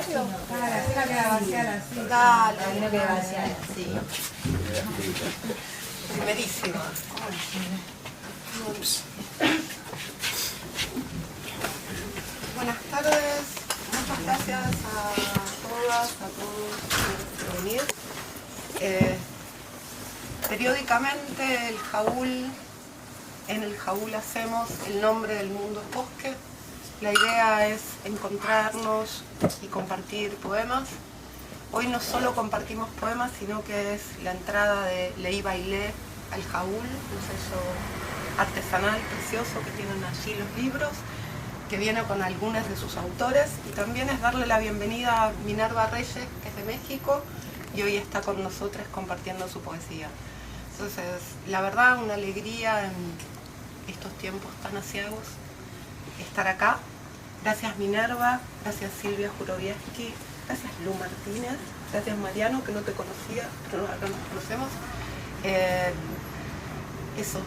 espacio? Dale, la que la vaciara, sí. Dale. La que la vaciara, sí. Primerísima. Buenas tardes, muchas gracias a todas, a todos por venir. Periódicamente en el Jaúl hacemos el nombre del mundo es bosque. La idea es encontrarnos y compartir poemas. Hoy no solo compartimos poemas, sino que es la entrada de Leí Bailé al Jaúl, un sello artesanal precioso que tienen allí los libros, que viene con algunos de sus autores, y también es darle la bienvenida a Minerva Reyes, que es de México, y hoy está con nosotros compartiendo su poesía. Entonces, la verdad, una alegría en estos tiempos tan aciagos estar acá. Gracias Minerva, gracias Silvia Jurovieski, gracias Lu Martínez, gracias Mariano, que no te conocía, pero acá nos conocemos. Eso,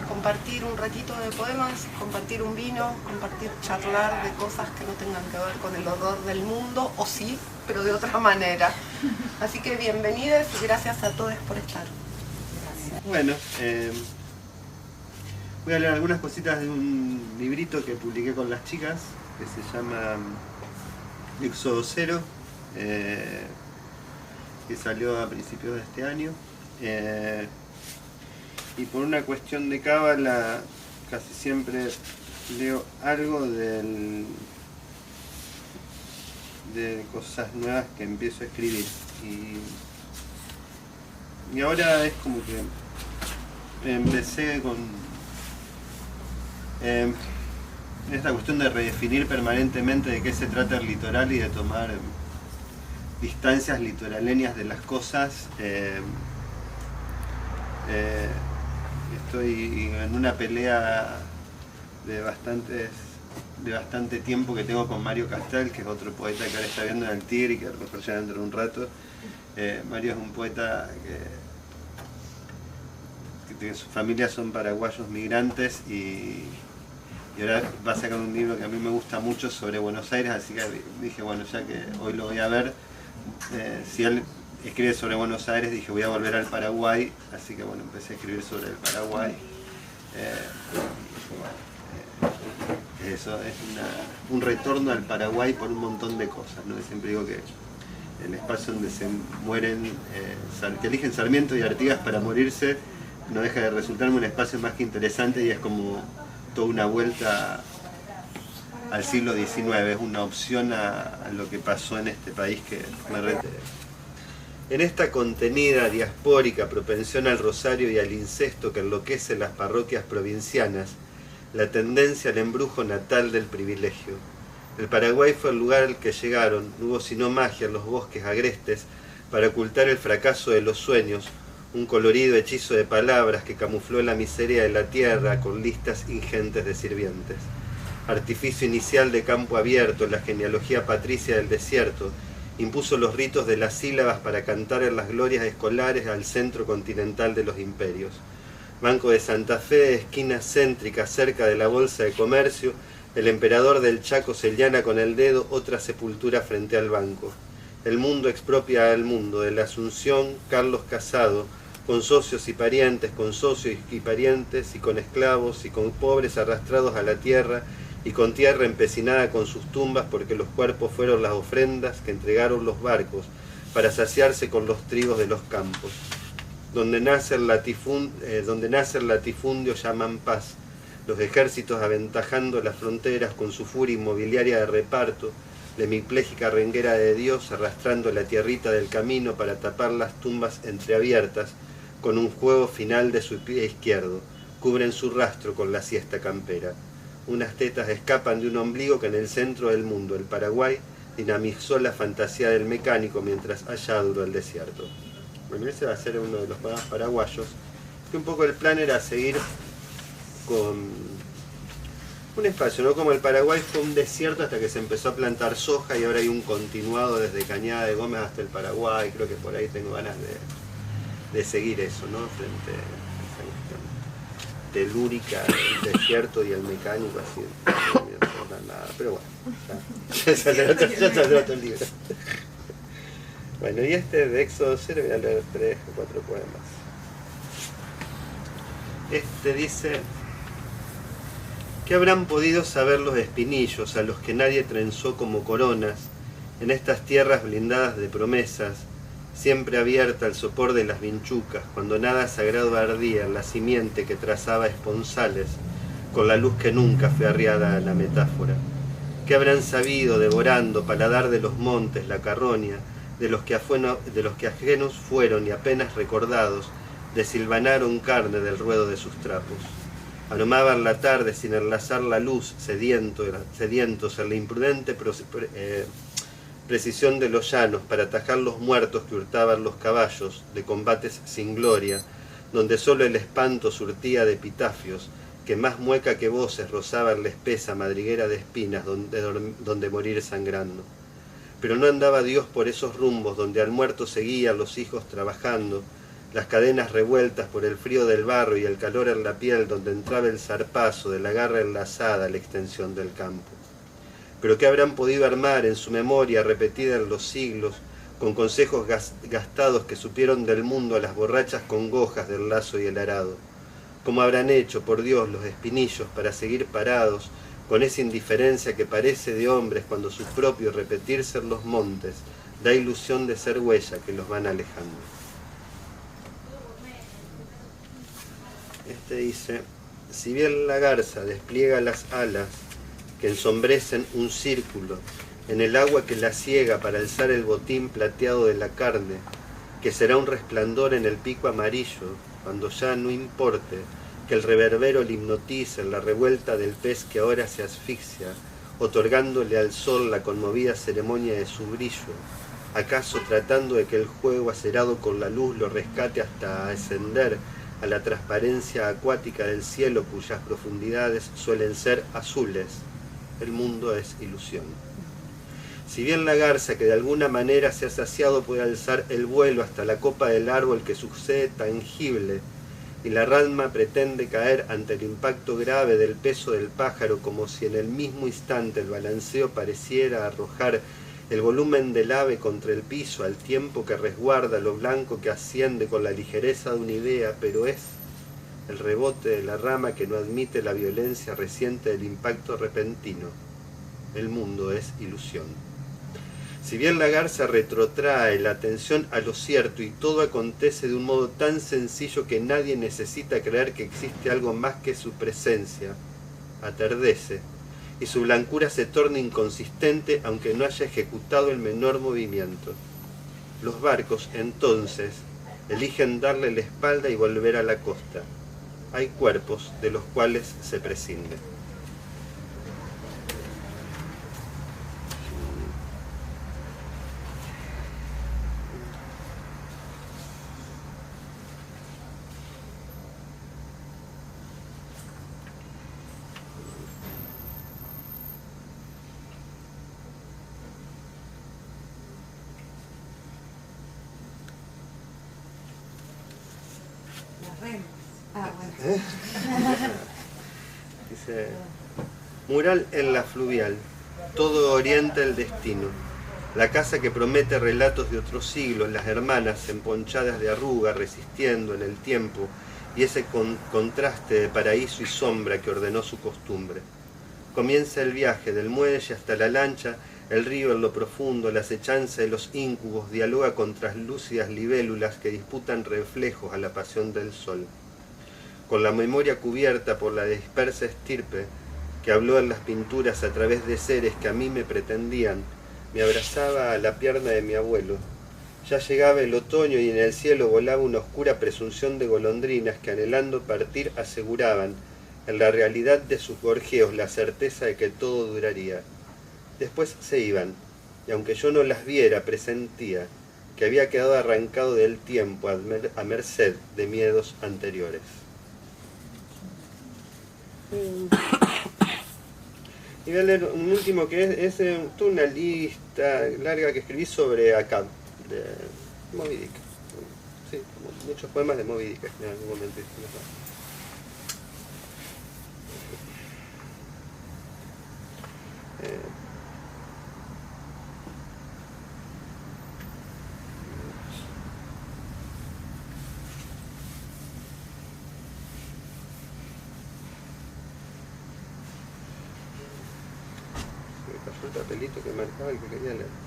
compartir un ratito de poemas, compartir un vino, compartir, charlar de cosas que no tengan que ver con el horror del mundo, o sí, pero de otra manera. Así que bienvenidos y gracias a todos por estar. Gracias. Bueno, voy a leer algunas cositas de un librito que publiqué con las chicas, que se llama Éxodo Cero, que salió a principios de este año. Y por una cuestión de cábala, casi siempre leo algo de cosas nuevas que empiezo a escribir. Y ahora es como que empecé con esta cuestión de redefinir permanentemente de qué se trata el litoral y de tomar distancias litoraleñas de las cosas. Estoy en una pelea de bastante tiempo que tengo con Mario Castel, que es otro poeta que ahora está viendo en el Tigre y que a lo mejor ya dentro de un rato. Mario es un poeta que su familia son paraguayos migrantes y ahora va a sacar un libro que a mí me gusta mucho sobre Buenos Aires, así que dije, bueno, ya que hoy lo voy a ver, si él escribe sobre Buenos Aires, dije voy a volver al Paraguay, así que bueno, empecé a escribir sobre el Paraguay. Eso es un retorno al Paraguay por un montón de cosas, ¿no? Siempre digo que el espacio donde se mueren, que eligen Sarmiento y Artigas para morirse, no deja de resultarme un espacio más que interesante y es como toda una vuelta al siglo XIX, es una opción a lo que pasó en este país que me rete. En esta contenida diaspórica propensión al rosario y al incesto que enloquece las parroquias provincianas, la tendencia al embrujo natal del privilegio. El Paraguay fue el lugar al que llegaron, no hubo sino magia en los bosques agrestes para ocultar el fracaso de los sueños, un colorido hechizo de palabras que camufló la miseria de la tierra con listas ingentes de sirvientes. Artificio inicial de campo abierto, la genealogía patricia del desierto, impuso los ritos de las sílabas para cantar en las glorias escolares al centro continental de los imperios. Banco de Santa Fe, esquina céntrica cerca de la bolsa de comercio, el emperador del Chaco señala con el dedo otra sepultura frente al banco. El mundo expropia al mundo, de la Asunción, Carlos Casado, con socios y parientes, con socios y parientes, y con esclavos, y con pobres arrastrados a la tierra, y con tierra empecinada con sus tumbas, porque los cuerpos fueron las ofrendas que entregaron los barcos, para saciarse con los trigos de los campos. Donde nace el latifundio llaman paz, los ejércitos aventajando las fronteras con su furia inmobiliaria de reparto, la hemipléjica renguera de Dios arrastrando la tierrita del camino para tapar las tumbas entreabiertas, con un juego final de su pie izquierdo, cubren su rastro con la siesta campera. Unas tetas escapan de un ombligo que en el centro del mundo, el Paraguay, dinamizó la fantasía del mecánico mientras allá duró el desierto. Bueno, ese va a ser uno de los poemas paraguayos, que un poco el plan era seguir con un espacio, ¿no? Como el Paraguay fue un desierto hasta que se empezó a plantar soja y ahora hay un continuado desde Cañada de Gómez hasta el Paraguay, creo que por ahí tengo ganas de seguir eso, ¿no? Frente a esa cuestión telúrica, el desierto y el mecánico, así, nada, pero bueno, ya saldrá otro libro. Bueno, y este de Éxodo 0, voy a leer 3 o 4 poemas. Este dice: ¿qué habrán podido saber los espinillos a los que nadie trenzó como coronas en estas tierras blindadas de promesas, siempre abierta al sopor de las vinchucas, cuando nada sagrado ardía en la simiente que trazaba esponsales, con la luz que nunca fue arriada a la metáfora? ¿Qué habrán sabido, devorando paladar de los montes, la carroña, de los que ajenos fueron y apenas recordados, desilvanaron carne del ruedo de sus trapos? Aromaban la tarde sin enlazar la luz, sedientos en la imprudente precisión de los llanos para atajar los muertos que hurtaban los caballos de combates sin gloria, donde solo el espanto surtía de epitafios, que más mueca que voces rozaban la espesa madriguera de espinas donde morir sangrando. Pero no andaba Dios por esos rumbos donde al muerto seguían los hijos trabajando, las cadenas revueltas por el frío del barro y el calor en la piel donde entraba el zarpazo de la garra enlazada a la extensión del campo. Pero ¿qué habrán podido armar en su memoria repetida en los siglos, con consejos gastados que supieron del mundo a las borrachas congojas del lazo y el arado? ¿Cómo habrán hecho, por Dios, los espinillos para seguir parados, con esa indiferencia que parece de hombres cuando su propio repetirse en los montes da ilusión de ser huella que los van alejando? Este dice: si bien la garza despliega las alas que ensombrecen un círculo en el agua que la ciega para alzar el botín plateado de la carne, que será un resplandor en el pico amarillo, cuando ya no importe que el reverbero le hipnotice en la revuelta del pez que ahora se asfixia, otorgándole al sol la conmovida ceremonia de su brillo, acaso tratando de que el juego acerado con la luz lo rescate hasta ascender a la transparencia acuática del cielo cuyas profundidades suelen ser azules. El mundo es ilusión. Si bien la garza que de alguna manera se ha saciado puede alzar el vuelo hasta la copa del árbol que sucede tangible, y la rama pretende caer ante el impacto grave del peso del pájaro, como si en el mismo instante el balanceo pareciera arrojar el volumen del ave contra el piso, al tiempo que resguarda lo blanco que asciende con la ligereza de una idea, pero es el rebote de la rama que no admite la violencia reciente del impacto repentino. El mundo es ilusión. Si bien la garza retrotrae la atención a lo cierto y todo acontece de un modo tan sencillo que nadie necesita creer que existe algo más que su presencia, atardece y su blancura se torna inconsistente aunque no haya ejecutado el menor movimiento. Los barcos, entonces, eligen darle la espalda y volver a la costa. Hay cuerpos de los cuales se prescinde. Dice: mural en la fluvial, todo orienta el destino. La casa que promete relatos de otros siglos, las hermanas emponchadas de arruga resistiendo en el tiempo y ese contraste de paraíso y sombra que ordenó su costumbre. Comienza el viaje del muelle hasta la lancha, el río en lo profundo, la acechanza de los íncubos dialoga con traslúcidas libélulas que disputan reflejos a la pasión del sol. Con la memoria cubierta por la dispersa estirpe que habló en las pinturas a través de seres que a mí me pretendían, me abrazaba a la pierna de mi abuelo. Ya llegaba el otoño y en el cielo volaba una oscura presunción de golondrinas que anhelando partir aseguraban, en la realidad de sus gorjeos, la certeza de que todo duraría. Después se iban, y aunque yo no las viera, presentía que había quedado arrancado del tiempo a merced de miedos anteriores. Y voy a leer un último que es toda una lista larga que escribí sobre Akkad, de Moby Dick. Sí, muchos poemas de Moby Dick en algún momento. fue el papelito que marcaba el que quería leer.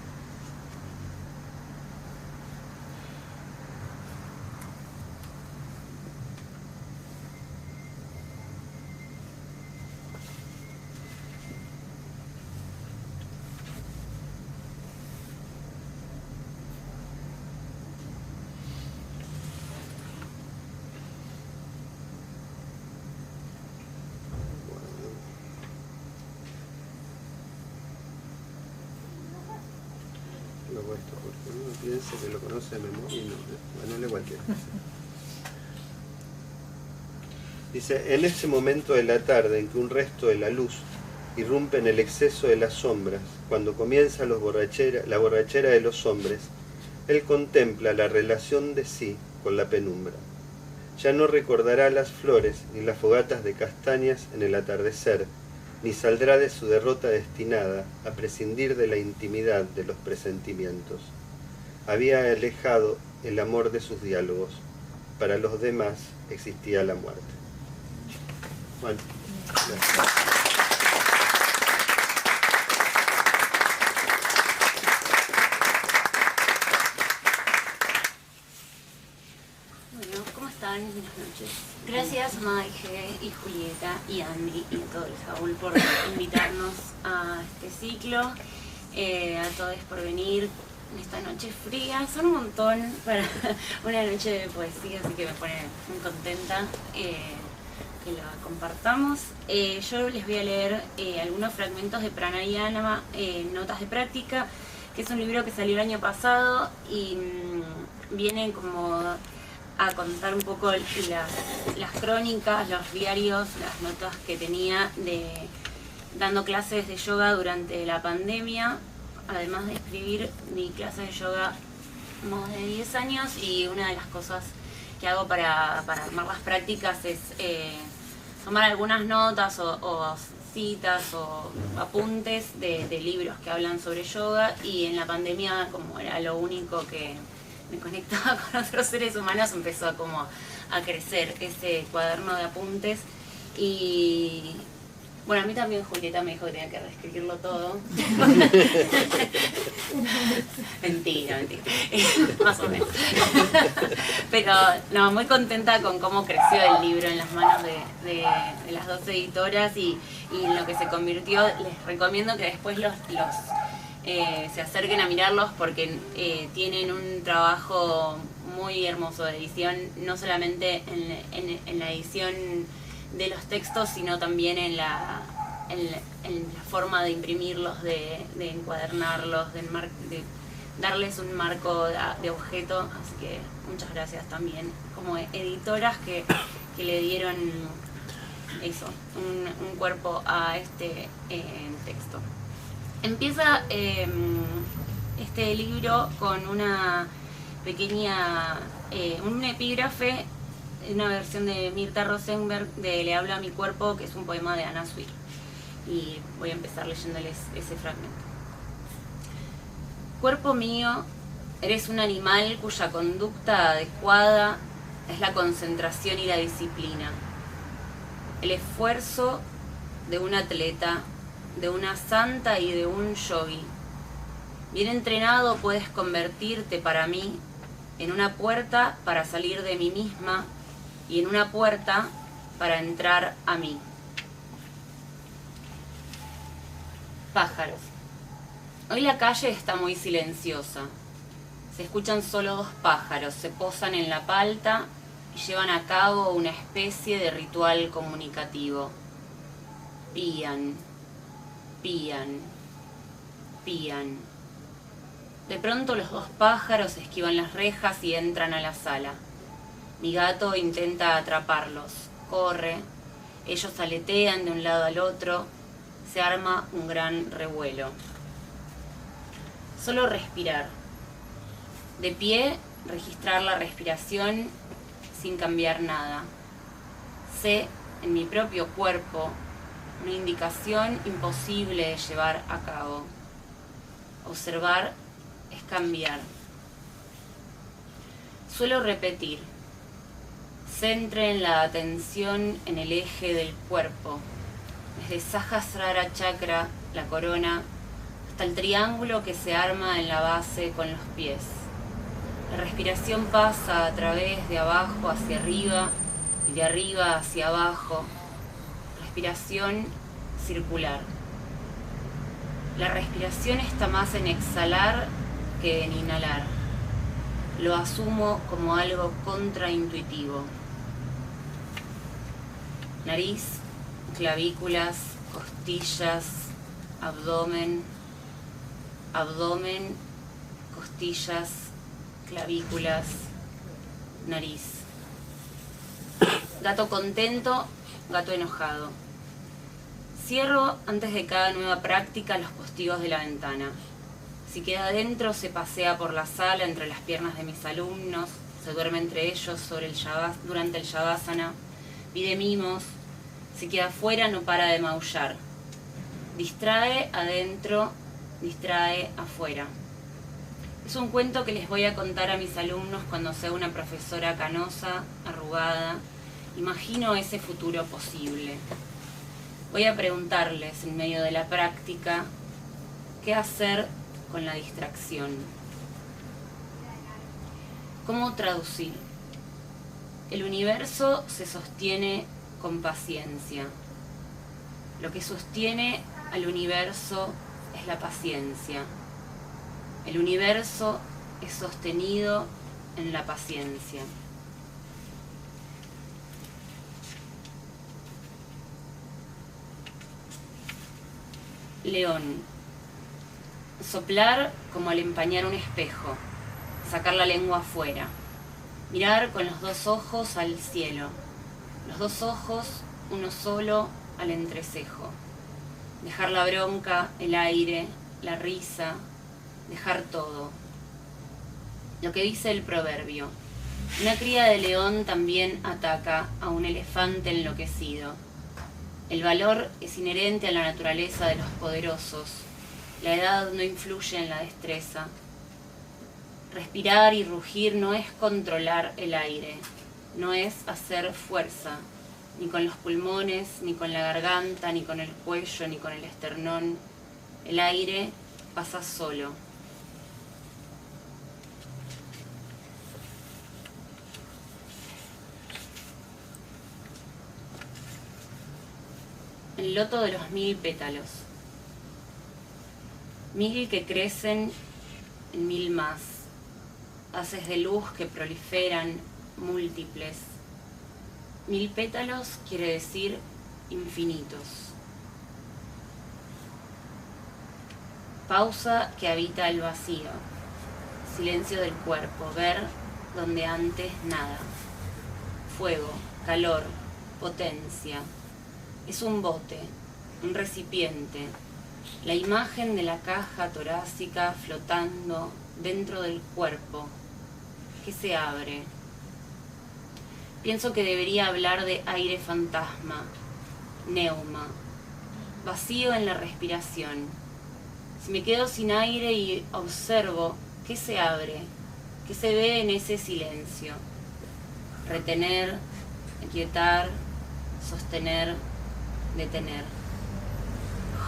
Esto porque uno piensa que lo conoce de memoria y no, bueno, lee cualquiera. Dice, en ese momento de la tarde en que un resto de la luz irrumpe en el exceso de las sombras, cuando comienza la borrachera de los hombres, él contempla la relación de sí con la penumbra. Ya no recordará las flores ni las fogatas de castañas en el atardecer, ni saldrá de su derrota destinada a prescindir de la intimidad de los presentimientos. Había alejado el amor de sus diálogos. Para los demás existía la muerte. Bueno, gracias. Buenas noches. Gracias Maije y Julieta y Andy y todo el Saúl por invitarnos a este ciclo, a todos por venir en esta noche fría. Son un montón para una noche de poesía, así que me pone muy contenta que la compartamos. Yo les voy a leer algunos fragmentos de Pranayama, Notas de Práctica, que es un libro que salió el año pasado y viene como a contar un poco las crónicas, los diarios, las notas que tenía dando clases de yoga durante la pandemia, además de escribir mi clase de yoga más de 10 años, y una de las cosas que hago para armar las prácticas es tomar algunas notas o citas o apuntes de libros que hablan sobre yoga, y en la pandemia, como era lo único que me conectaba con otros seres humanos, empezó a crecer ese cuaderno de apuntes. Y bueno, a mí también Julieta me dijo que tenía que reescribirlo todo. Mentira, más o menos. Pero no, muy contenta con cómo creció el libro en las manos de las dos editoras y en lo que se convirtió. Les recomiendo que después se acerquen a mirarlos, porque tienen un trabajo muy hermoso de edición, no solamente en la edición de los textos, sino también en la forma de imprimirlos, de encuadernarlos, de darles un marco de objeto. Así que muchas gracias también como editoras que le dieron eso, un cuerpo a este texto. Empieza este libro con una pequeña, un epígrafe, una versión de Mirta Rosenberg de Le hablo a mi cuerpo, que es un poema de Anna Sui. Y voy a empezar leyéndoles ese fragmento. Cuerpo mío, eres un animal cuya conducta adecuada es la concentración y la disciplina. El esfuerzo de un atleta, de una santa y de un yogi. Bien entrenado puedes convertirte para mí en una puerta para salir de mí misma y en una puerta para entrar a mí. Pájaros. Hoy la calle está muy silenciosa. Se escuchan solo dos pájaros, se posan en la palta y llevan a cabo una especie de ritual comunicativo. Pían, pían, pían. De pronto los dos pájaros esquivan las rejas y entran a la sala. Mi gato intenta atraparlos, corre, ellos aletean de un lado al otro, se arma un gran revuelo. Solo respirar. De pie, registrar la respiración sin cambiar nada. Sé en mi propio cuerpo una indicación imposible de llevar a cabo. Observar es cambiar. Suelo repetir. Centren la atención en el eje del cuerpo, desde Sahasrara Chakra, la corona, hasta el triángulo que se arma en la base con los pies. La respiración pasa a través de abajo hacia arriba y de arriba hacia abajo. Respiración circular. La respiración está más en exhalar que en inhalar. Lo asumo como algo contraintuitivo. Nariz, clavículas, costillas, abdomen, abdomen, costillas, clavículas, nariz. Gato contento, gato enojado. Cierro antes de cada nueva práctica los postigos de la ventana. Si queda adentro, se pasea por la sala entre las piernas de mis alumnos, se duerme entre ellos durante el Shavasana, pide mimos. Si queda afuera, no para de maullar. Distrae adentro, distrae afuera. Es un cuento que les voy a contar a mis alumnos cuando sea una profesora canosa, arrugada. Imagino ese futuro posible. Voy a preguntarles en medio de la práctica qué hacer con la distracción. ¿Cómo traducir? El universo se sostiene con paciencia. Lo que sostiene al universo es la paciencia. El universo es sostenido en la paciencia. León. Soplar como al empañar un espejo. Sacar la lengua afuera. Mirar con los dos ojos al cielo. Los dos ojos, uno solo, al entrecejo. Dejar la bronca, el aire, la risa, dejar todo. Lo que dice el proverbio. Una cría de león también ataca a un elefante enloquecido. El valor es inherente a la naturaleza de los poderosos. La edad no influye en la destreza. Respirar y rugir no es controlar el aire, no es hacer fuerza, ni con los pulmones, ni con la garganta, ni con el cuello, ni con el esternón. El aire pasa solo. El loto de los 1000 pétalos. 1000 que crecen en 1000 más. Haces de luz que proliferan múltiples. 1000 pétalos quiere decir infinitos. Pausa que habita el vacío. Silencio del cuerpo, ver donde antes nada. Fuego, calor, potencia. Es un bote, un recipiente. La imagen de la caja torácica flotando dentro del cuerpo, que se abre. Pienso que debería hablar de aire fantasma, neuma, vacío en la respiración. Si me quedo sin aire y observo, ¿qué se abre? ¿Qué se ve en ese silencio? Retener, aquietar, sostener, detener.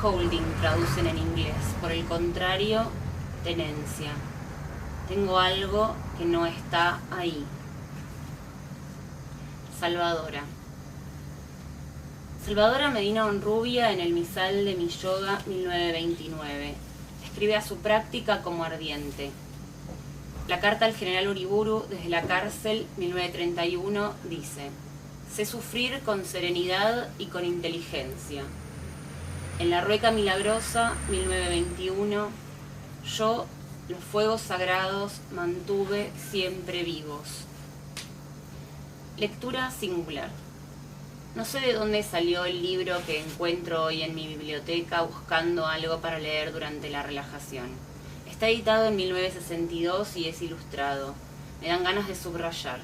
Holding traducen en inglés. Por el contrario, tenencia. Tengo algo que no está ahí. Salvadora. Salvadora Medina Honrubia en el Misal de mi Yoga 1929. Describe a su práctica como ardiente. La carta al general Uriburu desde la cárcel 1931 dice: sé sufrir con serenidad y con inteligencia. En la Rueca Milagrosa 1921, yo los fuegos sagrados mantuve siempre vivos. Lectura singular. No sé de dónde salió el libro que encuentro hoy en mi biblioteca buscando algo para leer durante la relajación. Está editado en 1962 y es ilustrado. Me dan ganas de subrayar.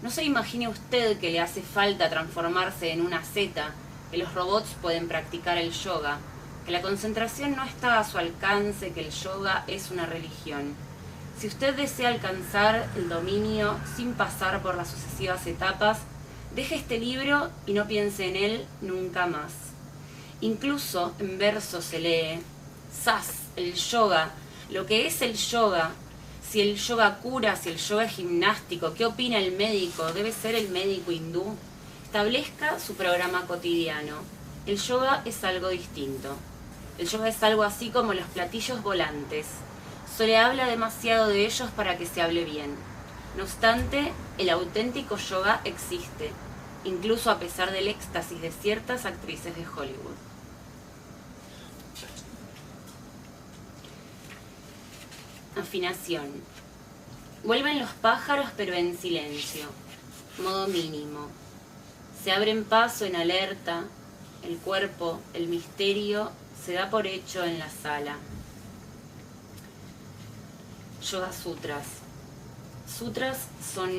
No se imagine usted que le hace falta transformarse en una zeta, que los robots pueden practicar el yoga, que la concentración no está a su alcance, que el yoga es una religión. Si usted desea alcanzar el dominio sin pasar por las sucesivas etapas, deje este libro y no piense en él nunca más. Incluso en verso se lee: ¡Zas! El yoga. Lo que es el yoga. Si el yoga cura, si el yoga es gimnástico, ¿qué opina el médico? Debe ser el médico hindú. Establezca su programa cotidiano. El yoga es algo distinto. El yoga es algo así como los platillos volantes. Se le habla demasiado de ellos para que se hable bien. No obstante, el auténtico yoga existe, incluso a pesar del éxtasis de ciertas actrices de Hollywood. Afinación. Vuelven los pájaros, pero en silencio. Modo mínimo. Se abren paso en alerta. El cuerpo, el misterio, se da por hecho en la sala. Yoga Sutras. Sutras son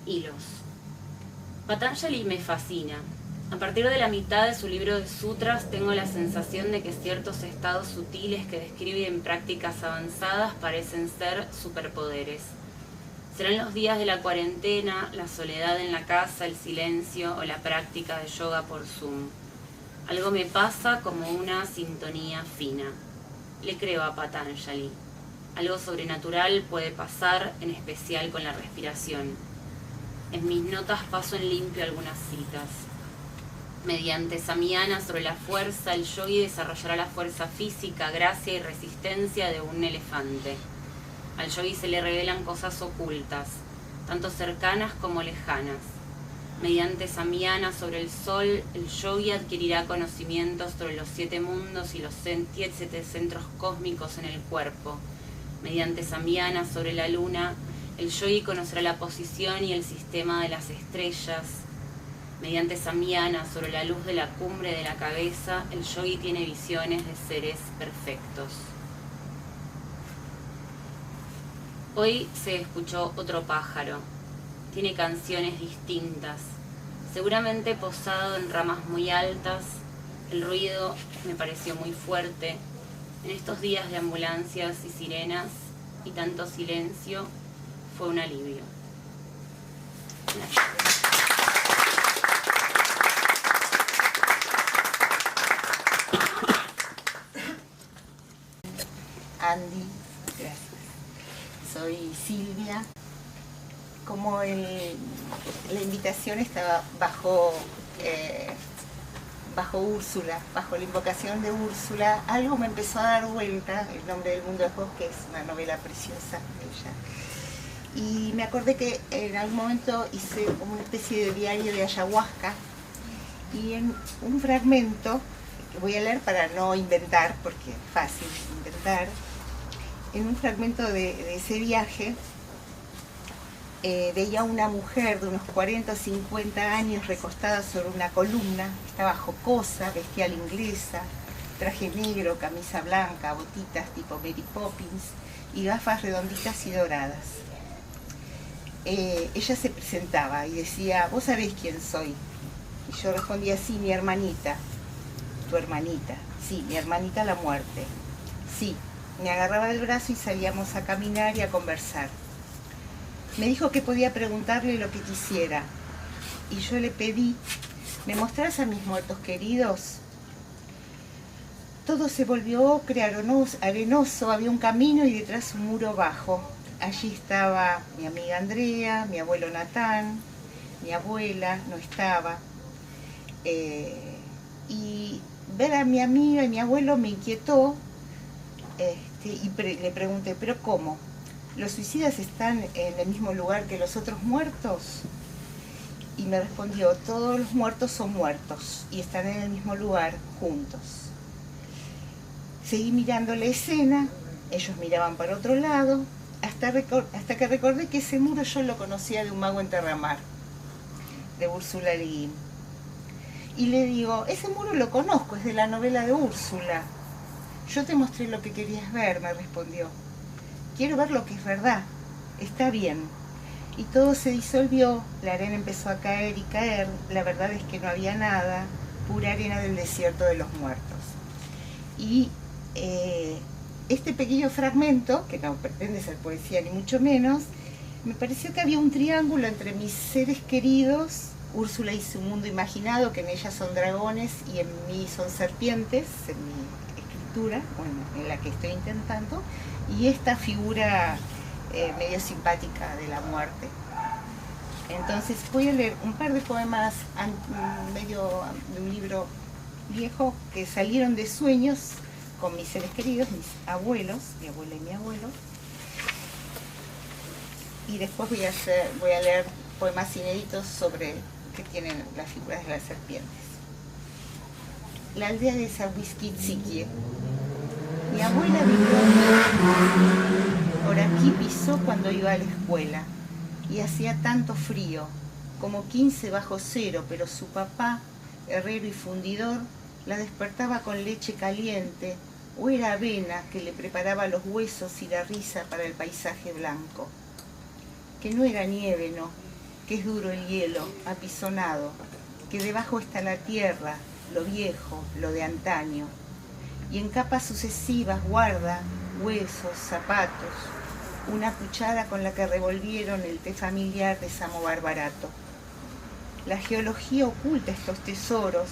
hilos. Patanjali me fascina. A partir de la mitad de su libro de sutras tengo la sensación de que ciertos estados sutiles que describe en prácticas avanzadas parecen ser superpoderes. Serán los días de la cuarentena, la soledad en la casa, el silencio o la práctica de yoga por Zoom. Algo me pasa como una sintonía fina. Le creo a Patanjali. Algo sobrenatural puede pasar, en especial con la respiración. En mis notas paso en limpio algunas citas. Mediante Samyana sobre la fuerza, el yogi desarrollará la fuerza física, gracia y resistencia de un elefante. Al yogi se le revelan cosas ocultas, tanto cercanas como lejanas. Mediante Samyana sobre el sol, el yogi adquirirá conocimientos sobre los 7 mundos y los 7 centros cósmicos en el cuerpo. Mediante Samyana sobre la luna, el yogi conocerá la posición y el sistema de las estrellas. Mediante Samyana sobre la luz de la cumbre de la cabeza, el yogi tiene visiones de seres perfectos. Hoy se escuchó otro pájaro. Tiene canciones distintas, seguramente posado en ramas muy altas. El ruido me pareció muy fuerte. En estos días de ambulancias y sirenas y tanto silencio, fue un alivio. Gracias. Andy, gracias. Soy Silvia. Como la invitación estaba bajo Úrsula, bajo la invocación de Úrsula, algo me empezó a dar vuelta. El nombre del mundo del bosque es una novela preciosa de ella. Y me acordé que en algún momento hice como una especie de diario de ayahuasca, y en un fragmento, que voy a leer para no inventar, porque es fácil inventar, en un fragmento de ese viaje, veía una mujer de unos 40 o 50 años recostada sobre una columna. Estaba jocosa, vestía a la inglesa, traje negro, camisa blanca, botitas tipo Mary Poppins y gafas redonditas y doradas. Ella se presentaba y decía: ¿vos sabés quién soy? Y yo respondía: sí, mi hermanita. ¿Tu hermanita? Sí, mi hermanita la muerte. Sí. Me agarraba del brazo y salíamos a caminar y a conversar. Me dijo que podía preguntarle lo que quisiera. Y yo le pedí: ¿me mostrás a mis muertos queridos? Todo se volvió ocre, arenoso, había un camino y detrás un muro bajo. Allí estaba mi amiga Andrea, mi abuelo Natán, mi abuela no estaba. Y ver a mi amiga y mi abuelo me inquietó. Y le pregunté: ¿pero cómo? ¿Los suicidas están en el mismo lugar que los otros muertos? Y me respondió: todos los muertos son muertos y están en el mismo lugar, juntos. Seguí mirando la escena, ellos miraban para otro lado, hasta que recordé que ese muro yo lo conocía de Un mago en Terramar, de Úrsula Le Guin. Y le digo: ese muro lo conozco, es de la novela de Úrsula. Yo te mostré lo que querías ver, me respondió. Quiero ver lo que es verdad. Está bien. Y todo se disolvió, la arena empezó a caer y caer. La verdad es que no había nada, pura arena del desierto de los muertos. Y este pequeño fragmento, que no pretende ser poesía ni mucho menos, me pareció que había un triángulo entre mis seres queridos. Úrsula y su mundo imaginado, que en ella son dragones y en mí son serpientes, en mi escritura. escritura, bueno, en la que estoy intentando, y esta figura medio simpática de la muerte. Entonces voy a leer un par de poemas medio de un libro viejo que salieron de sueños con mis seres queridos, mis abuelos, mi abuela y mi abuelo. Y después voy a leer poemas inéditos sobre que tienen las figuras de las serpientes. La aldea de Sahuisquitsiquie. Mi abuela vivió por aquí, pisó cuando iba a la escuela y hacía tanto frío, como 15 bajo cero, pero su papá, herrero y fundidor, la despertaba con leche caliente o era avena que le preparaba los huesos y la risa para el paisaje blanco. Que no era nieve, no, que es duro el hielo, apisonado, que debajo está la tierra, lo viejo, lo de antaño, y en capas sucesivas guarda huesos, zapatos, una cuchara con la que revolvieron el té familiar de samovar barato. La geología oculta estos tesoros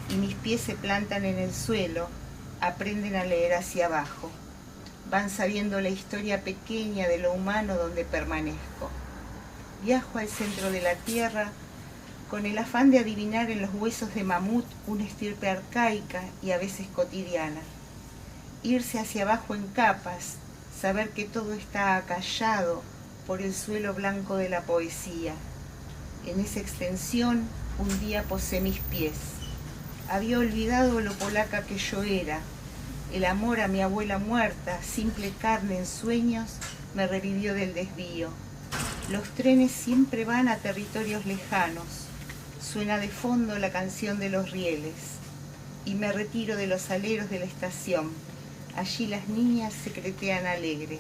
y mis pies se plantan en el suelo, aprenden a leer hacia abajo. Van sabiendo la historia pequeña de lo humano donde permanezco. Viajo al centro de la tierra con el afán de adivinar en los huesos de mamut una estirpe arcaica y a veces cotidiana. Irse hacia abajo en capas, saber que todo está acallado por el suelo blanco de la poesía. En esa extensión un día posé mis pies. Había olvidado lo polaca que yo era. El amor a mi abuela muerta, simple carne en sueños, me revivió del desvío. Los trenes siempre van a territorios lejanos. Suena de fondo la canción de los rieles. Y me retiro de los aleros de la estación. Allí las niñas secretean alegres.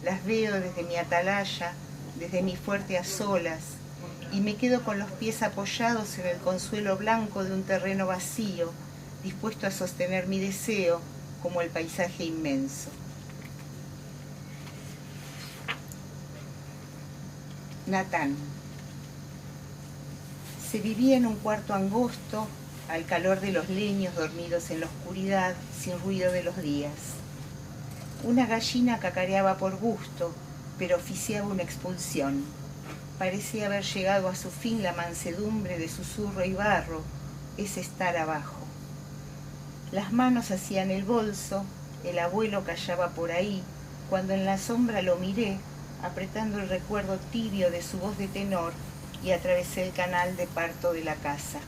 Las veo desde mi atalaya, desde mi fuerte a solas, y me quedo con los pies apoyados en el consuelo blanco de un terreno vacío, dispuesto a sostener mi deseo como el paisaje inmenso. Natán. Se vivía en un cuarto angosto, al calor de los leños dormidos en la oscuridad, sin ruido de los días. Una gallina cacareaba por gusto, pero oficiaba una expulsión. Parecía haber llegado a su fin la mansedumbre de susurro y barro, ese estar abajo. Las manos hacían el bolso, el abuelo callaba por ahí, cuando en la sombra lo miré, apretando el recuerdo tibio de su voz de tenor, y atravesé el canal de parto de la casa.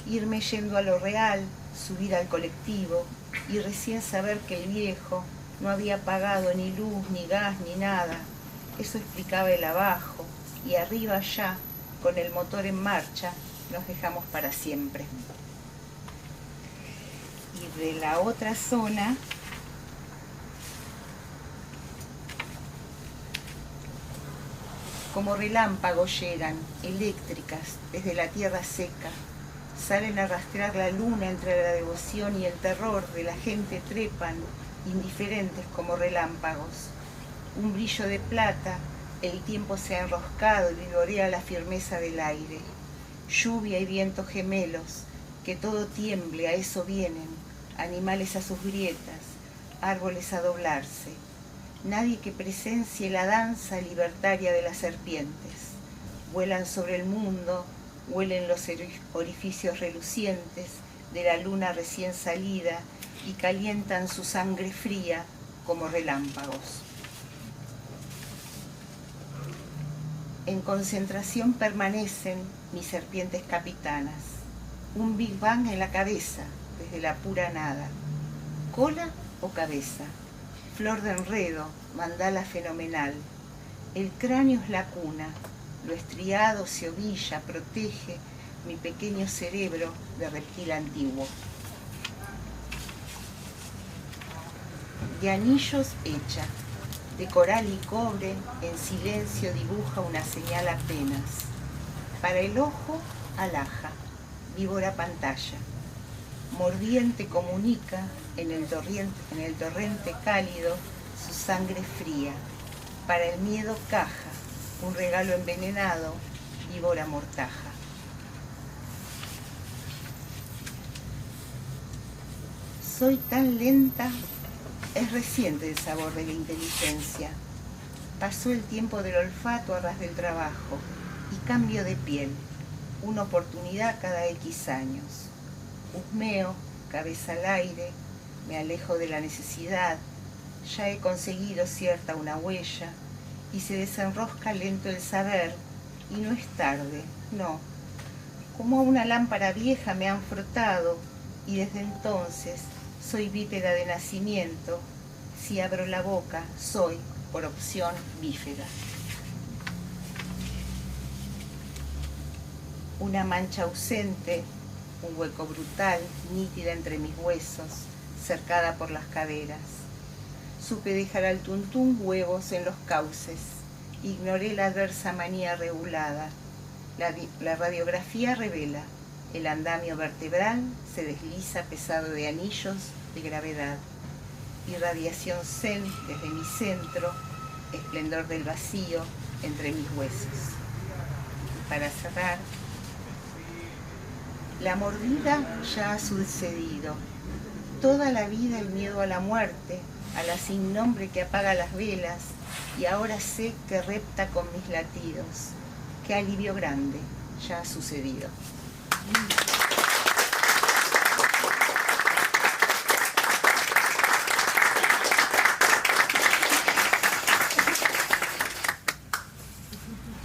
Irme yendo a lo real, subir al colectivo, y recién saber que el viejo no había pagado ni luz, ni gas, ni nada. Eso explicaba el abajo, y arriba ya, con el motor en marcha, nos dejamos para siempre. Y de la otra zona, como relámpagos llegan, eléctricas, desde la tierra seca, salen a rastrear la luna entre la devoción y el terror de la gente trepan, indiferentes como relámpagos. Un brillo de plata, el tiempo se ha enroscado y vigorea la firmeza del aire. Lluvia y viento gemelos, que todo tiemble, a eso vienen, animales a sus grietas, árboles a doblarse. Nadie que presencie la danza libertaria de las serpientes. Vuelan sobre el mundo, huelen los orificios relucientes de la luna recién salida y calientan su sangre fría como relámpagos. En concentración permanecen mis serpientes capitanas. Un Big Bang en la cabeza, desde la pura nada. ¿Cola o cabeza? Flor de enredo, mandala fenomenal. El cráneo es la cuna, lo estriado se ovilla, protege mi pequeño cerebro de reptil antiguo. De anillos hecha, de coral y cobre, en silencio dibuja una señal apenas. Para el ojo, alhaja, víbora pantalla. Mordiente comunica en el torrente cálido su sangre fría. Para el miedo caja, un regalo envenenado, víbora mortaja. soy tan lenta, es reciente el sabor de la inteligencia. Pasó el tiempo del olfato a ras del trabajo y cambio de piel, una oportunidad cada X años. Husmeo, cabeza al aire, me alejo de la necesidad, ya he conseguido cierta una huella y se desenrosca lento el saber y no es tarde, no. Como a una lámpara vieja me han frotado y desde entonces soy bípeda de nacimiento. Si abro la boca, soy, por opción, bífida. Una mancha ausente, un hueco brutal, nítida entre mis huesos, cercada por las caderas. Supe dejar al tuntún huevos en los cauces. Ignoré la adversa manía regulada. La radiografía revela, el andamio vertebral se desliza pesado de anillos de gravedad. Irradiación zen desde mi centro, esplendor del vacío entre mis huesos. Para cerrar, la mordida ya ha sucedido. Toda la vida el miedo a la muerte, a la sin nombre que apaga las velas, y ahora sé que repta con mis latidos. Qué alivio grande ya ha sucedido.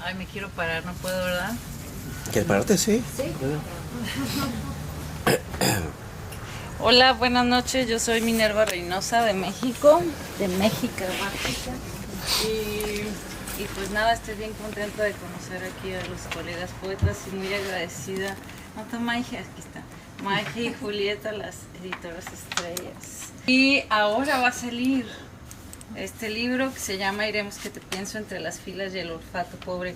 Ay, me quiero parar, no puedo, ¿verdad? ¿Quieres pararte? Sí. Sí. Hola, buenas noches. Yo soy Minerva Reynosa de México, Mágica. Y pues nada, estoy bien contenta de conocer aquí a los colegas poetas y muy agradecida. ¿No está Maije? Aquí está. Maije y Julieta, las editoras estrellas. Y ahora va a salir este libro que se llama Iremos que te pienso entre las filas y el olfato pobre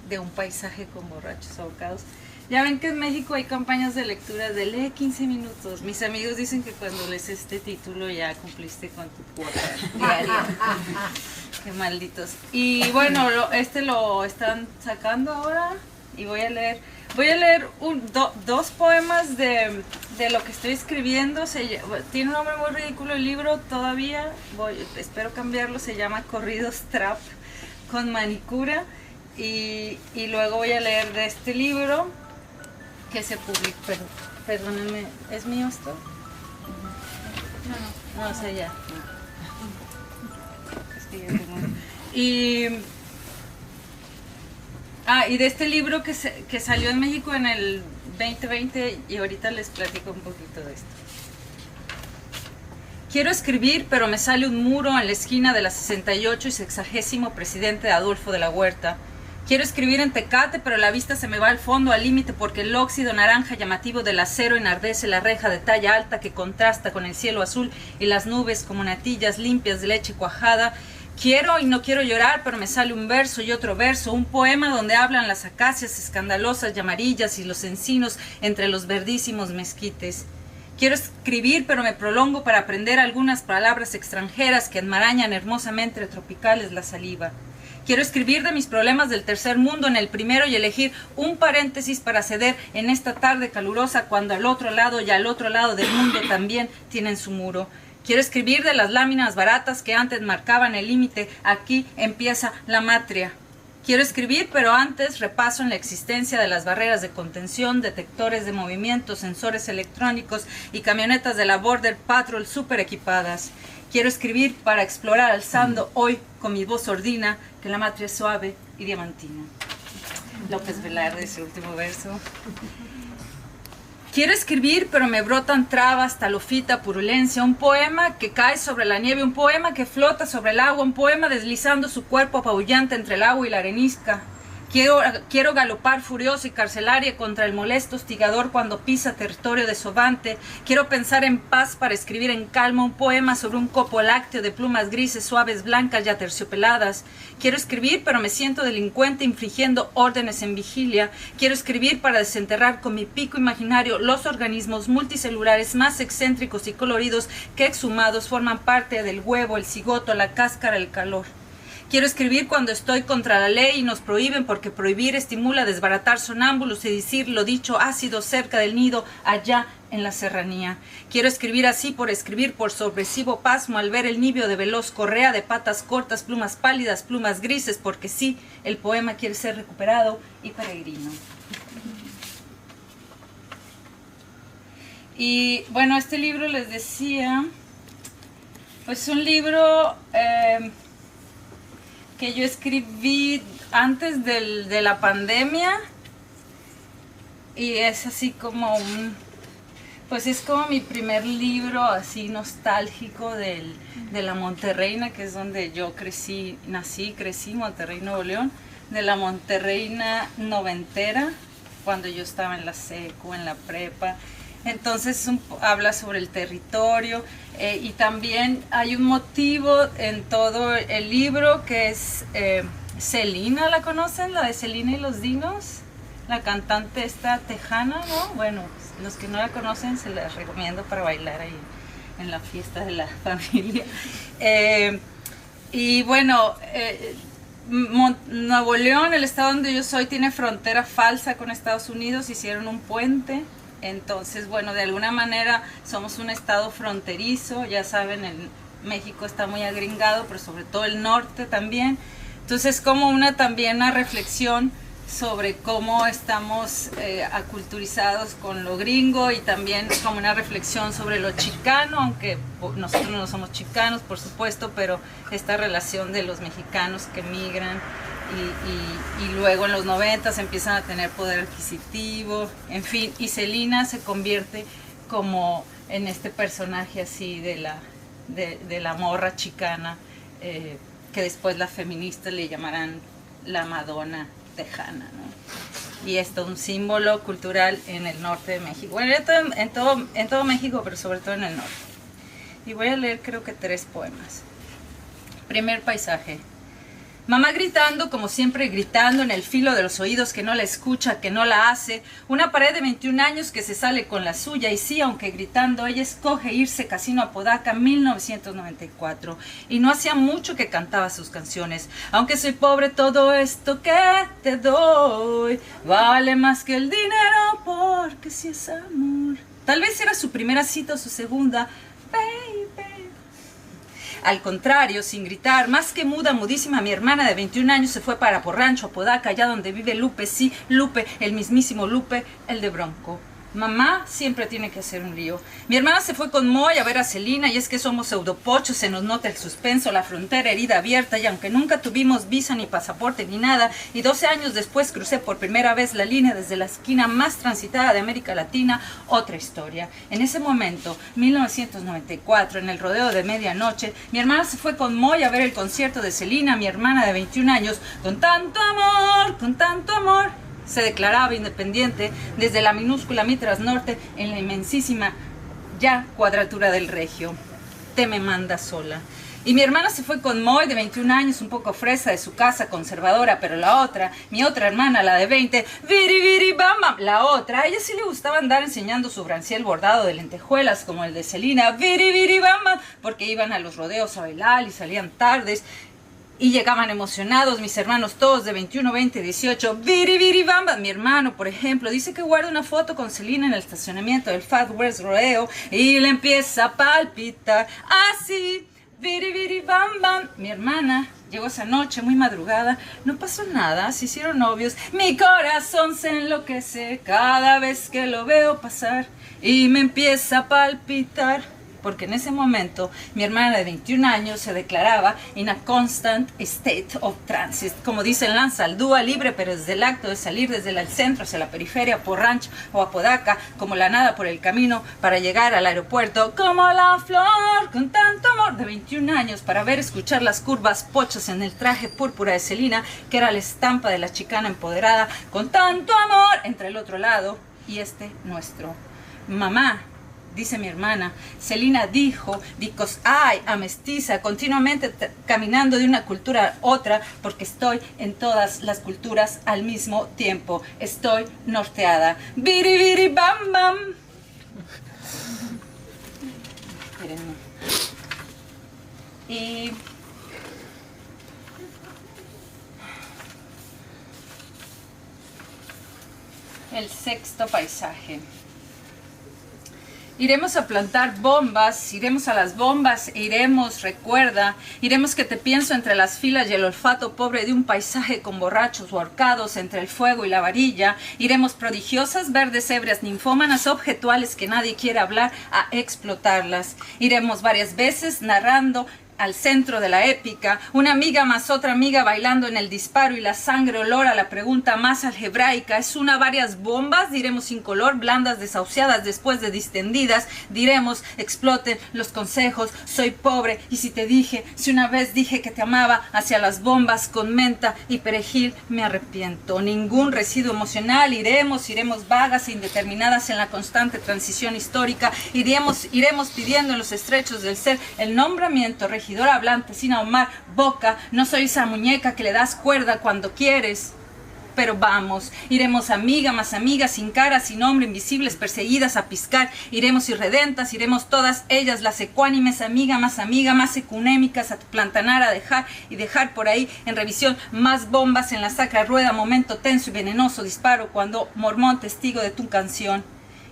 de un paisaje con borrachos ahogados. Ya ven que en México hay campañas de lectura de lee 15 minutos. Mis amigos dicen que cuando lees este título ya cumpliste con tu cuota diaria. Qué malditos. Y bueno, lo están sacando ahora y voy a leer dos poemas de lo que estoy escribiendo. Tiene un nombre muy ridículo el libro todavía, espero cambiarlo, se llama Corridos Trap con Manicura. Y luego voy a leer de este libro que se publicó, perdónenme, ¿es mío esto? No, o sea, ya. Es que ya tengo. Y de este libro que salió en México en el 2020 y ahorita les platico un poquito de esto. Quiero escribir, pero me sale un muro en la esquina de la 68 y 60º presidente de Adolfo de la Huerta. Quiero escribir en Tecate, pero la vista se me va al fondo, al límite, porque el óxido naranja llamativo del acero enardece la reja de talla alta que contrasta con el cielo azul y las nubes como natillas limpias de leche cuajada. Quiero y no quiero llorar, pero me sale un verso y otro verso, un poema donde hablan las acacias escandalosas y amarillas y los encinos entre los verdísimos mezquites. Quiero escribir, pero me prolongo para aprender algunas palabras extranjeras que enmarañan hermosamente tropicales la saliva. Quiero escribir de mis problemas del tercer mundo en el primero y elegir un paréntesis para ceder en esta tarde calurosa cuando al otro lado y al otro lado del mundo también tienen su muro. Quiero escribir de las láminas baratas que antes marcaban el límite. Aquí empieza la matria. Quiero escribir, pero antes repaso en la existencia de las barreras de contención, detectores de movimiento, sensores electrónicos y camionetas de la Border Patrol super equipadas. Quiero escribir para explorar alzando hoy con mi voz sordina que la matria es suave y diamantina. López Velarde, ese último verso. Quiero escribir, pero me brotan trabas, talofita, purulencia, un poema que cae sobre la nieve, un poema que flota sobre el agua, un poema deslizando su cuerpo apabullante entre el agua y la arenisca. Quiero galopar furioso y carcelaria contra el molesto hostigador cuando pisa territorio desobante. Quiero pensar en paz para escribir en calma un poema sobre un copo lácteo de plumas grises, suaves, blancas y aterciopeladas. Quiero escribir, pero me siento delincuente infringiendo órdenes en vigilia. Quiero escribir para desenterrar con mi pico imaginario los organismos multicelulares más excéntricos y coloridos que exhumados forman parte del huevo, el cigoto, la cáscara, el calor. Quiero escribir cuando estoy contra la ley y nos prohíben porque prohibir estimula desbaratar sonámbulos y decir lo dicho ácido cerca del nido allá en la serranía. Quiero escribir así por escribir, por sorpresivo pasmo, al ver el nibio de veloz correa de patas cortas, plumas pálidas, plumas grises, porque sí, el poema quiere ser recuperado y peregrino. Y bueno, este libro les decía, pues un libro que yo escribí antes de la pandemia, y es así como pues es como mi primer libro así nostálgico de la Monterreina, que es donde yo crecí, Monterrey, Nuevo León, de la Monterreina noventera, cuando yo estaba en la secu, en la prepa. Entonces habla sobre el territorio, y también hay un motivo en todo el libro que es Selena, ¿la conocen? La de Selena y los Dinos, la cantante esta tejana, ¿no? Bueno, los que no la conocen se las recomiendo para bailar ahí en la fiesta de la familia. Y bueno, Nuevo León, el estado donde yo soy, tiene frontera falsa con Estados Unidos, hicieron un puente. Entonces, bueno, de alguna manera somos un estado fronterizo, ya saben, México está muy agringado, pero sobre todo el norte también. Entonces, como también una reflexión sobre cómo estamos aculturizados con lo gringo, y también como una reflexión sobre lo chicano, aunque nosotros no somos chicanos, por supuesto, pero esta relación de los mexicanos que migran y luego en los 90 empiezan a tener poder adquisitivo, en fin, y Selena se convierte como en este personaje así de la morra chicana, que después las feministas le llamarán la Madonna tejana, ¿no? Y esto un símbolo cultural en el norte de México, bueno, en todo México, pero sobre todo en el norte. Y voy a leer creo que 3 poemas. Primer paisaje. Mamá gritando, como siempre gritando en el filo de los oídos, que no la escucha, que no la hace. Una pared de 21 años que se sale con la suya, y sí, aunque gritando, ella escoge irse Casino Apodaca 1994. Y no hacía mucho que cantaba sus canciones. Aunque soy pobre, todo esto que te doy vale más que el dinero, porque si es amor. Tal vez era su primera cita o su segunda, baby. Al contrario, sin gritar, más que muda, mudísima, mi hermana de 21 años se fue para Porrancho, Apodaca, allá donde vive Lupe, sí, Lupe, el mismísimo Lupe, el de Bronco. Mamá siempre tiene que hacer un lío. Mi hermana se fue con Moy a ver a Selena, y es que somos pseudopochos, se nos nota el suspenso, la frontera herida abierta, y aunque nunca tuvimos visa ni pasaporte ni nada, y 12 años después crucé por primera vez la línea desde la esquina más transitada de América Latina, otra historia. En ese momento, 1994, en el rodeo de medianoche, mi hermana se fue con Moy a ver el concierto de Selena, mi hermana de 21 años, con tanto amor, se declaraba independiente desde la minúscula Mitras Norte en la inmensísima ya Cuadratura del Regio. Te me manda sola. Y mi hermana se fue con Moy, de 21 años, un poco fresa de su casa, conservadora, pero la otra, mi otra hermana, la de 20, viri viri bam bam, la otra, a ella sí le gustaba andar enseñando su branciel bordado de lentejuelas, como el de Selena, viri viri bam bam, porque iban a los rodeos a bailar y salían tardes. Y llegaban emocionados mis hermanos todos de 21, 20, 18. Viri, viri, bamba. Mi hermano, por ejemplo, dice que guarda una foto con Selena en el estacionamiento del Fat West Rodeo y le empieza a palpitar así. Viri, viri, bam, bam. Mi hermana llegó esa noche muy madrugada. No pasó nada, se hicieron novios. Mi corazón se enloquece cada vez que lo veo pasar y me empieza a palpitar. Porque en ese momento mi hermana de 21 años se declaraba in a constant state of transit, como dice en Lanza Aldúa, libre pero desde el acto de salir desde el centro hacia la periferia, por Rancho o Apodaca, como la nada por el camino para llegar al aeropuerto, como la flor con tanto amor, de 21 años, para ver escuchar las curvas pochas en el traje púrpura de Selena, que era la estampa de la chicana empoderada, con tanto amor, entre el otro lado y este nuestro. Mamá, dice mi hermana, Selena dijo, because I am mestiza, continuamente caminando de una cultura a otra, porque estoy en todas las culturas al mismo tiempo. Estoy norteada. Biri, biri, bam, bam. Espérenme. Y el sexto paisaje. Iremos a plantar bombas, iremos a las bombas e iremos, recuerda, iremos que te pienso entre las filas y el olfato pobre de un paisaje con borrachos o ahorcados entre el fuego y la varilla. Iremos prodigiosas, verdes, ebrias, ninfómanas, objetuales que nadie quiere hablar, a explotarlas. Iremos varias veces narrando al centro de la épica, una amiga más otra amiga bailando en el disparo y la sangre olor a la pregunta más algebraica. Es una varias bombas, diremos incolor, blandas, desahuciadas, después de distendidas, diremos, exploten los consejos, soy pobre, y si te dije, si una vez dije que te amaba, hacia las bombas con menta y perejil me arrepiento. Ningún residuo emocional, iremos vagas e indeterminadas en la constante transición histórica, iremos pidiendo en los estrechos del ser el nombramiento regidor hablante sin ahumar boca. No soy esa muñeca que le das cuerda cuando quieres. Pero vamos, iremos amiga más amiga, sin cara, sin nombre, invisibles, perseguidas a piscar. Iremos irredentas, iremos todas ellas, las ecuánimes, amiga, más ecunémicas, a tu plantanar, a dejar por ahí en revisión más bombas en la sacra rueda, momento tenso y venenoso disparo cuando mormón testigo de tu canción.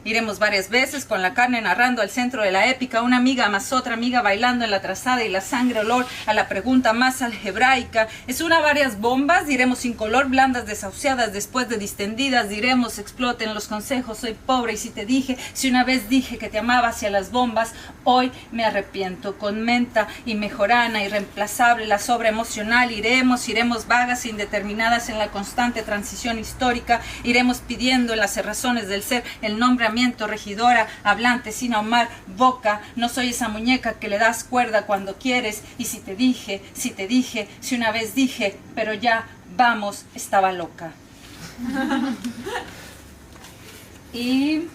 Iremos varias veces con la carne narrando al centro de la épica, una amiga más otra amiga bailando en la trazada y la sangre olor a la pregunta más algebraica. Es una varias bombas, diremos incolor, blandas, desahuciadas, después de distendidas, diremos exploten los consejos, soy pobre y si te dije, si una vez dije que te amaba hacia las bombas, hoy me arrepiento. Con menta y mejorana, irreemplazable, la sobra emocional, iremos vagas e indeterminadas en la constante transición histórica, iremos pidiendo en las cerrazones del ser el nombre regidora, hablante sin ahumar boca. No soy esa muñeca que le das cuerda cuando quieres, y si te dije, si una vez dije, pero ya, vamos, estaba loca. Y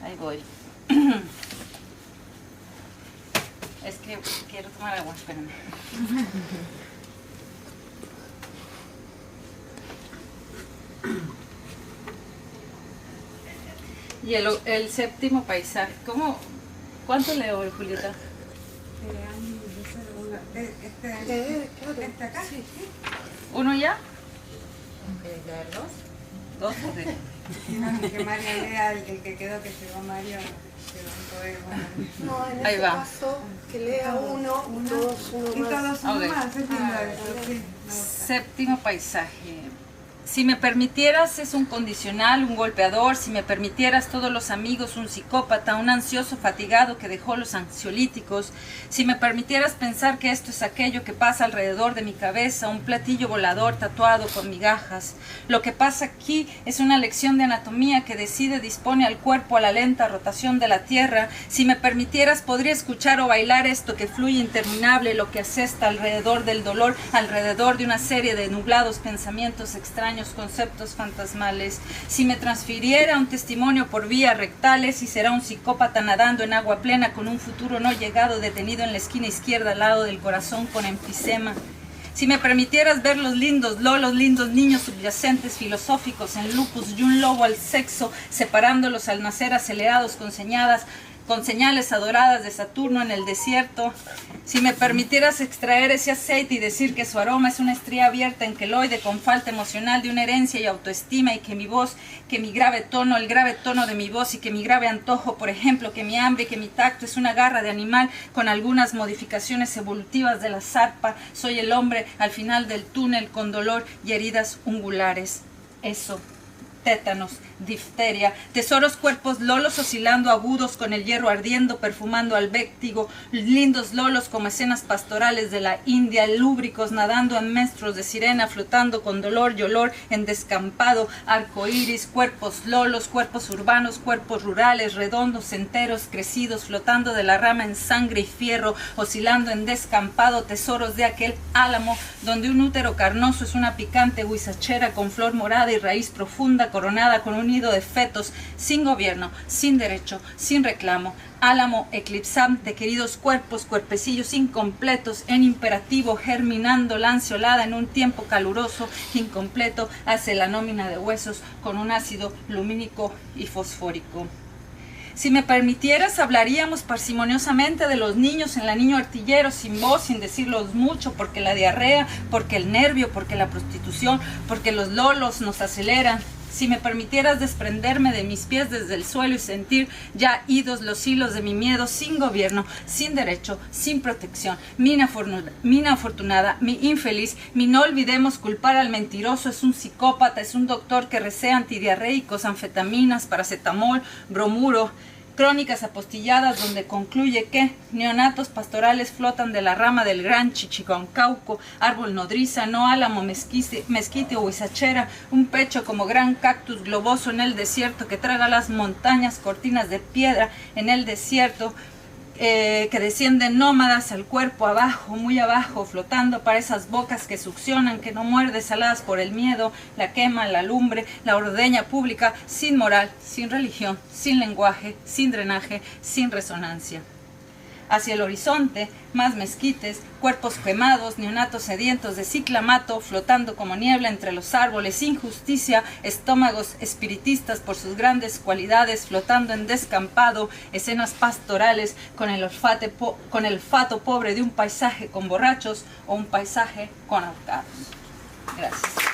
ahí voy. Es que quiero tomar agua, espérame. Y el séptimo paisaje, ¿cuánto leo, Julieta? Este acá. Sí. ¿Uno ya? ¿Leer dos? Dos. Que María lea el que quedó, que llegó Mario, quedó un poema. No, en Ahí este va. caso, que lea uno y todos uno Y más. todos uno Ok. más, es lindo eso, sí, me gusta. Séptimo paisaje. Si me permitieras es un condicional, un golpeador. Si me permitieras todos los amigos, un psicópata, un ansioso fatigado que dejó los ansiolíticos. Si me permitieras pensar que esto es aquello que pasa alrededor de mi cabeza, un platillo volador tatuado con migajas. Lo que pasa aquí es una lección de anatomía que dispone al cuerpo a la lenta rotación de la tierra. Si me permitieras podría escuchar o bailar esto que fluye interminable, lo que asesta alrededor del dolor, alrededor de una serie de nublados pensamientos extraños, conceptos fantasmales. Si me transfiriera un testimonio por vías rectales, y será un psicópata nadando en agua plena con un futuro no llegado, detenido en la esquina izquierda al lado del corazón con enfisema. Si me permitieras ver los lindos niños subyacentes filosóficos en lupus y un lobo al sexo, separándolos al nacer acelerados con señales adoradas de Saturno en el desierto. Si me permitieras extraer ese aceite y decir que su aroma es una estría abierta en queloide con falta emocional de una herencia y autoestima, y que mi voz, que mi grave tono, el grave tono de mi voz, y que mi grave antojo, por ejemplo, que mi hambre, que mi tacto es una garra de animal con algunas modificaciones evolutivas de la zarpa, soy el hombre al final del túnel con dolor y heridas ungulares. Eso. Tétanos, difteria, tesoros cuerpos lolos oscilando agudos con el hierro ardiendo, perfumando al vértigo, lindos lolos como escenas pastorales de la India, lúbricos nadando en menstruos de sirena, flotando con dolor y olor en descampado, arcoíris, cuerpos lolos, cuerpos urbanos, cuerpos rurales, redondos, enteros, crecidos, flotando de la rama en sangre y fierro, oscilando en descampado, tesoros de aquel álamo, donde un útero carnoso es una picante huizachera con flor morada y raíz profunda, coronada con un nido de fetos, sin gobierno, sin derecho, sin reclamo. Álamo eclipsante, queridos cuerpos, cuerpecillos incompletos, en imperativo, germinando lanceolada en un tiempo caluroso, incompleto, hace la nómina de huesos con un ácido lumínico y fosfórico. Si me permitieras, hablaríamos parsimoniosamente de los niños en la niño artillero, sin voz, sin decirlos mucho, porque la diarrea, porque el nervio, porque la prostitución, porque los lolos nos aceleran. Si me permitieras desprenderme de mis pies desde el suelo y sentir ya idos los hilos de mi miedo, sin gobierno, sin derecho, sin protección, mi inafortunada, mi infeliz, mi no olvidemos culpar al mentiroso, es un psicópata, es un doctor que recea antidiarreicos, anfetaminas, paracetamol, bromuro, crónicas apostilladas donde concluye que neonatos pastorales flotan de la rama del gran chichiconcauco, árbol nodriza, no álamo, mezquite o huizachera, un pecho como gran cactus globoso en el desierto que traga las montañas, cortinas de piedra en el desierto, que descienden nómadas al cuerpo abajo, muy abajo, flotando para esas bocas que succionan, que no muerde, saladas por el miedo, la quema, la lumbre, la ordeña pública, sin moral, sin religión, sin lenguaje, sin drenaje, sin resonancia. Hacia el horizonte, más mezquites, cuerpos quemados, neonatos sedientos de ciclamato, flotando como niebla entre los árboles, injusticia, estómagos espiritistas por sus grandes cualidades, flotando en descampado, escenas pastorales con el olfato pobre de un paisaje con borrachos o un paisaje con ahorcados. Gracias.